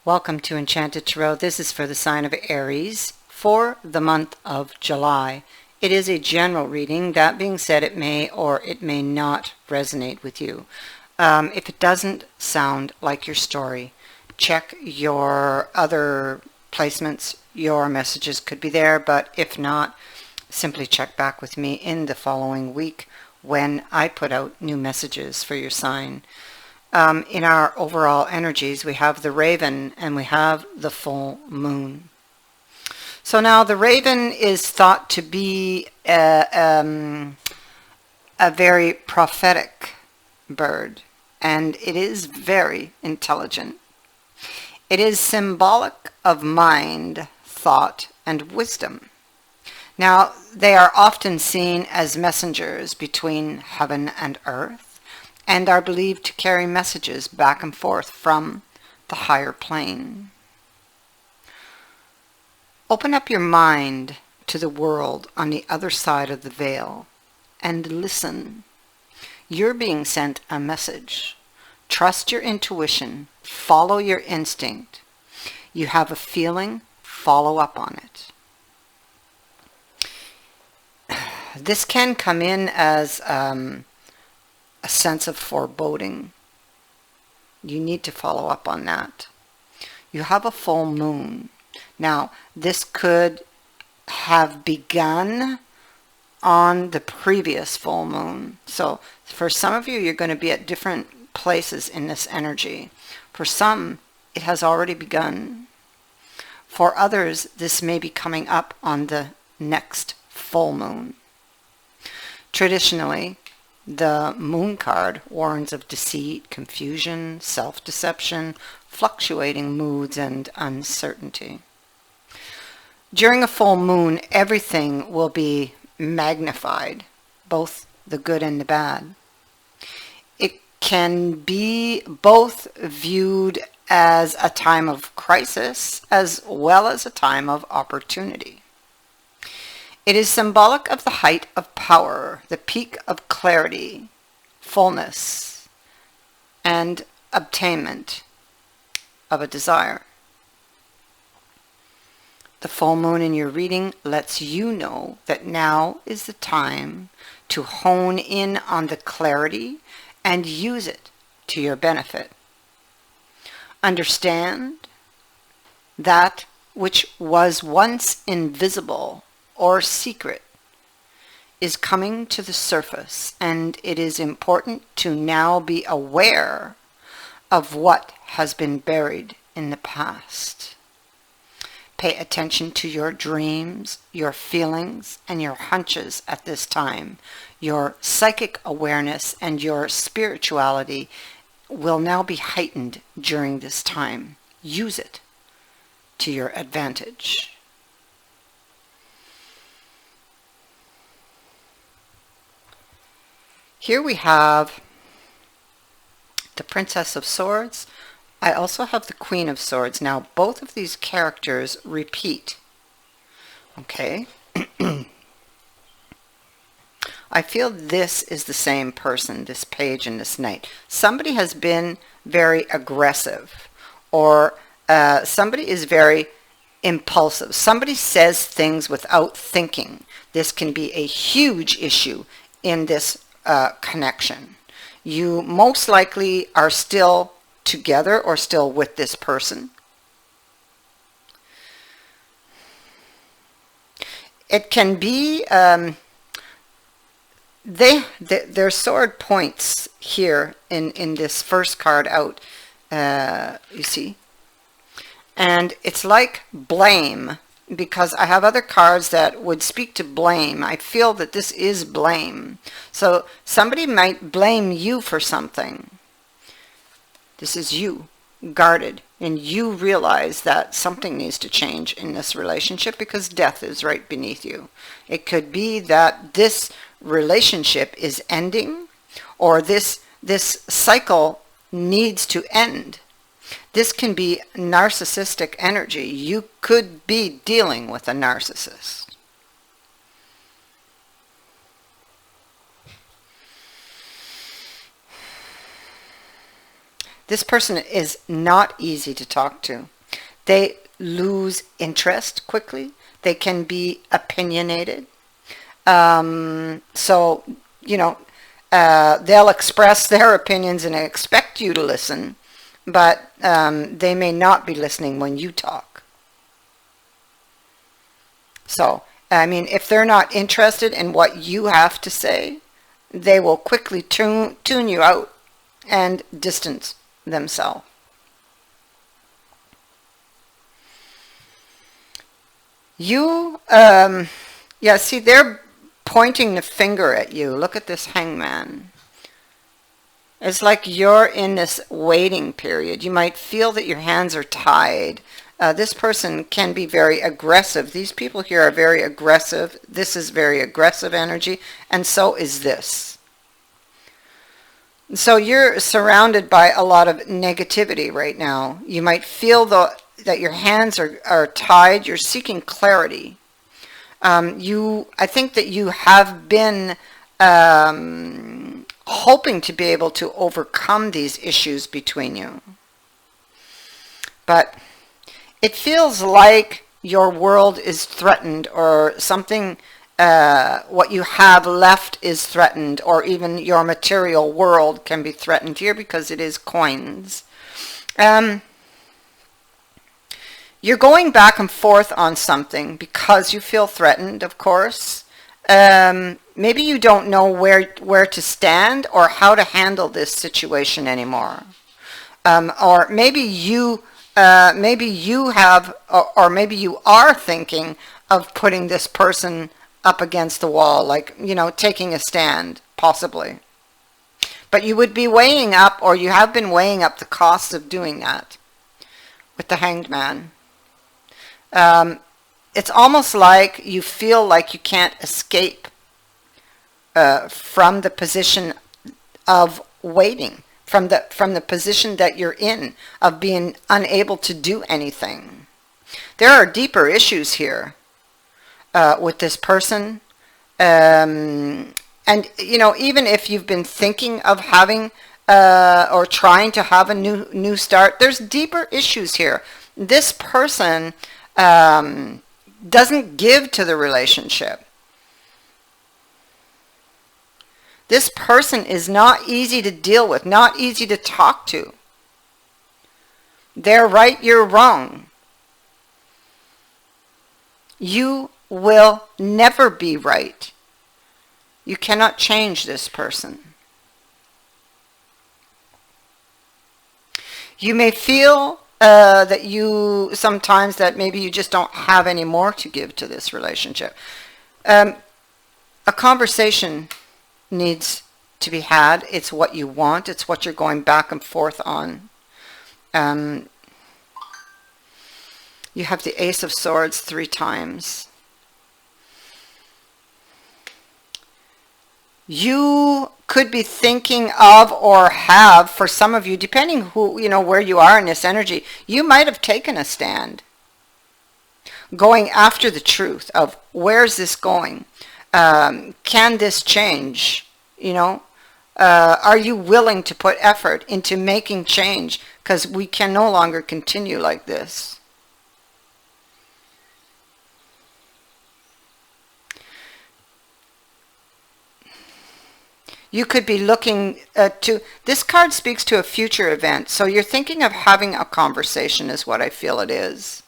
Welcome to Enchanted Tarot. This is for the sign of Aries for the month of July. It is a general reading. That being said, it may or it may not resonate with you. If it doesn't sound like your story, check your other placements. Your messages could be there, but if not, simply check back with me in the following week when I put out new messages for your sign. In our overall energies, we have the raven and we have the full moon. So now the raven is thought to be a very prophetic bird, and it is very intelligent. It is symbolic of mind, thought, and wisdom. Now, they are often seen as messengers between heaven and earth, and are believed to carry messages back and forth from the higher plane. Open up your mind to the world on the other side of the veil and listen. You're being sent a message. Trust your intuition. Follow your instinct. You have a feeling. Follow up on it. This can come in as a sense of foreboding. You need to follow up on that. You have a full moon. Now, this could have begun on the previous full moon. So for some of you, you're going to be at different places in this energy. For some, it has already begun. For others, this may be coming up on the next full moon. Traditionally, the moon card warns of deceit, confusion, self-deception, fluctuating moods, and uncertainty. During a full moon, everything will be magnified, both the good and the bad. It can be both viewed as a time of crisis as well as a time of opportunity. It is symbolic of the height of power, the peak of clarity, fullness, and obtainment of a desire. The full moon in your reading lets you know that now is the time to hone in on the clarity and use it to your benefit. Understand that which was once invisible or secret is coming to the surface, and it is important to now be aware of what has been buried in the past. Pay attention to your dreams, your feelings, and your hunches at this time. Your psychic awareness and your spirituality will now be heightened during this time. Use it to your advantage. Here we have the Princess of Swords. I also have the Queen of Swords. Now, both of these characters repeat. Okay. I feel this is the same person, this page and this knight. Somebody has been very aggressive, or somebody is very impulsive. Somebody says things without thinking. This can be a huge issue in this connection. You most likely are still together or still with this person. It can be their sword points here in this first card out, you see, and it's like blame, because I have other cards that would speak to blame. I feel that this is blame. So somebody might blame you for something. This is you, guarded, and you realize that something needs to change in this relationship because death is right beneath you. It could be that this relationship is ending, or this cycle needs to end. This can be narcissistic energy. You could be dealing with a narcissist. This person is not easy to talk to. They lose interest quickly. They can be opinionated. So, they'll express their opinions and expect you to listen, but they may not be listening when you talk. So, I mean, if they're not interested in what you have to say, they will quickly tune you out and distance themselves. You, yeah, see, they're pointing the finger at you. Look at this hangman. It's like you're in this waiting period. You might feel that your hands are tied. This person can be very aggressive. These people here are very aggressive. This is very aggressive energy, and so is this. So you're surrounded by a lot of negativity right now. You might feel that your hands are tied. You're seeking clarity. I think that you have been hoping to be able to overcome these issues between you. But it feels like your world is threatened, or something, what you have left is threatened, or even your material world can be threatened here because it is coins. You're going back and forth on something because you feel threatened, of course. Maybe you don't know where to stand or how to handle this situation anymore. Or maybe you have, or maybe you are thinking of putting this person up against the wall, like, taking a stand, possibly. But you would be weighing up, or you have been weighing up the cost of doing that with the Hanged Man. It's almost like you feel like you can't escape from the position of waiting, from the position that you're in, of being unable to do anything. There are deeper issues here with this person. And, even if you've been thinking of having or trying to have a new start, there's deeper issues here. This person doesn't give to the relationship. This person is not easy to deal with, not easy to talk to. They're right, you're wrong. You will never be right. You cannot change this person. You may feel that you sometimes that maybe you just don't have any more to give to this relationship. A conversation needs to be had. It's what you want. It's what you're going back and forth on. You have the Ace of Swords 3 times. You could be thinking of, or have, for some of you, depending where you are in this energy, you might have taken a stand, going after the truth of where's this going? Can this change? Are you willing to put effort into making change? Because we can no longer continue like this. You could be looking this card speaks to a future event. So you're thinking of having a conversation is what I feel it is.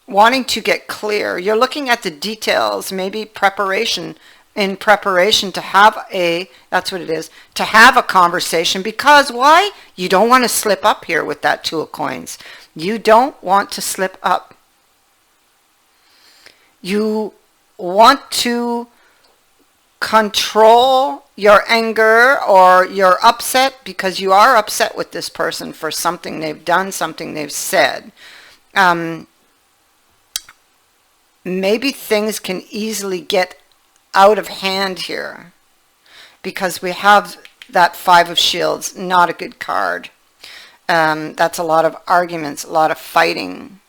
Wanting to get clear. You're looking at the details, maybe in preparation to have that's what it is, to have a conversation. Because why? You don't want to slip up here with that 2 of coins. You don't want to slip up. You want to control your anger or your upset, because you are upset with this person for something they've done, something they've said. Maybe things can easily get out of hand here because we have that 5 of Shields, not a good card. That's a lot of arguments, a lot of fighting.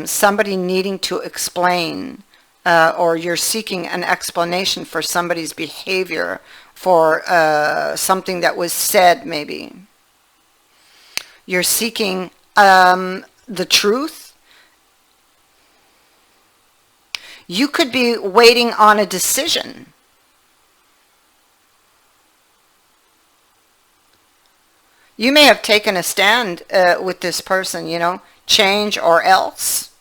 Somebody needing to explain, or you're seeking an explanation for somebody's behavior, for something that was said maybe. You're seeking the truth. You could be waiting on a decision. You may have taken a stand with this person, you know, change or else.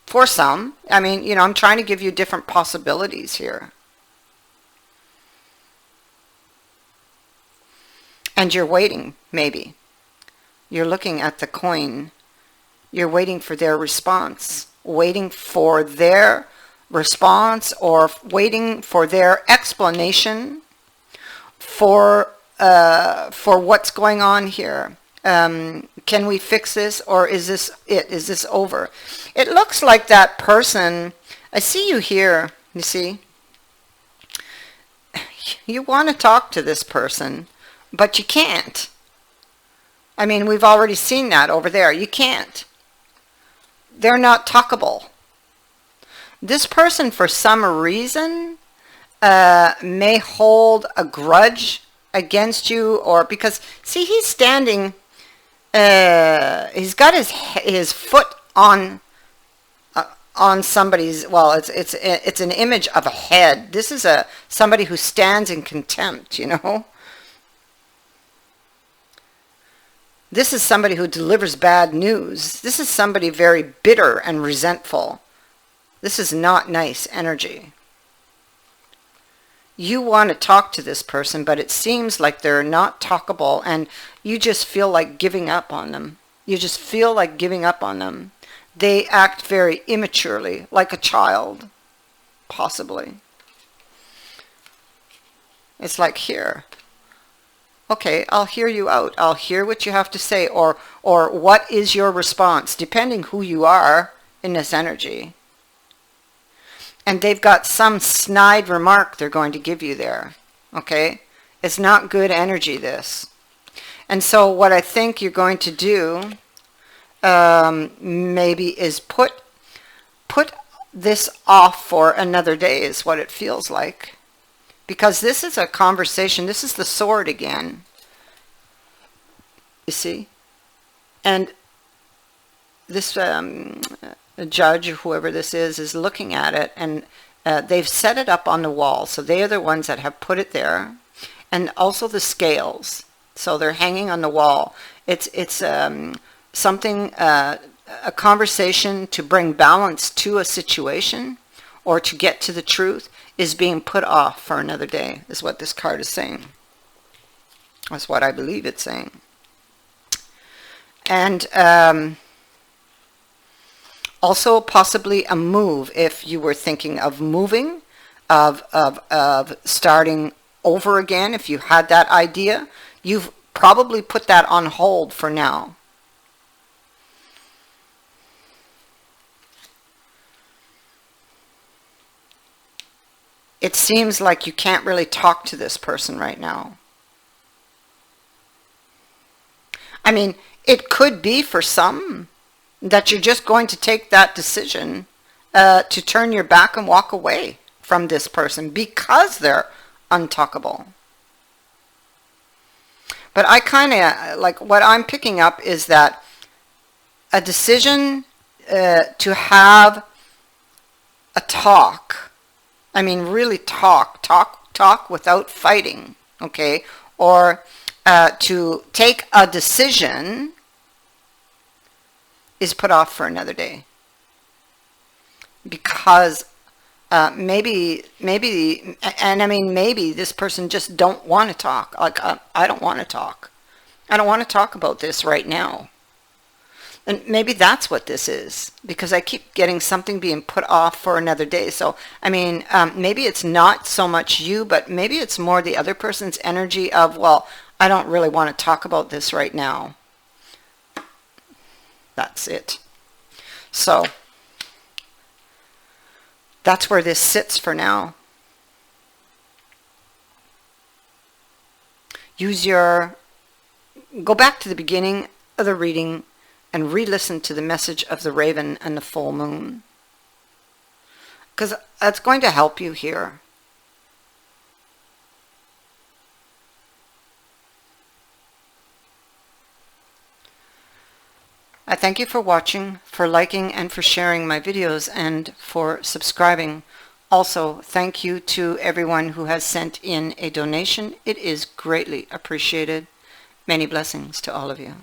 For some, I mean, you know, I'm trying to give you different possibilities here. And you're waiting, maybe. You're looking at the coin. You're waiting for their response. Waiting for their response, or waiting for their explanation for what's going on here. Can we fix this, or is this it? Is this over? It looks like that person, I see you here, you see. You want to talk to this person, but you can't. I mean, we've already seen that over there. You can't. They're not talkable. This person, for some reason, may hold a grudge against you, or because, see, he's standing, he's got his foot on somebody's, well, it's an image of a head. This is somebody who stands in contempt, you know. This is somebody who delivers bad news. This is somebody very bitter and resentful. This is not nice energy. You want to talk to this person, but it seems like they're not talkable, and you just feel like giving up on them. You just feel like giving up on them. They act very immaturely, like a child, possibly. It's like, here. Okay, I'll hear you out. I'll hear what you have to say, or what is your response, depending who you are in this energy. And they've got some snide remark they're going to give you there. Okay? It's not good energy, this. And so what I think you're going to do maybe is put this off for another day, is what it feels like. Because this is a conversation. This is the sword again. You see? And this judge, or whoever this is looking at it, and they've set it up on the wall. So they are the ones that have put it there. And also the scales. So they're hanging on the wall. It's something, a conversation to bring balance to a situation, or to get to the truth, is being put off for another day, is what this card is saying. That's what I believe it's saying. And also possibly a move, if you were thinking of moving, of starting over again. If you had that idea, you've probably put that on hold for now. It seems like you can't really talk to this person right now. I mean, it could be for some that you're just going to take that decision to turn your back and walk away from this person because they're untalkable. But I kind of, like, what I'm picking up is that a decision to have a talk, I mean, really talk without fighting, okay? Or to take a decision is put off for another day. Because maybe, and I mean, maybe this person just don't want to talk. Like, I don't want to talk. I don't want to talk about this right now. And maybe that's what this is, because I keep getting something being put off for another day. So, I mean, maybe it's not so much you, but maybe it's more the other person's energy of, well, I don't really want to talk about this right now. That's it. So, that's where this sits for now. Go back to the beginning of the reading and re-listen to the message of the raven and the full moon, because that's going to help you here. I thank you for watching, for liking and for sharing my videos, and for subscribing. Also, thank you to everyone who has sent in a donation. It is greatly appreciated. Many blessings to all of you.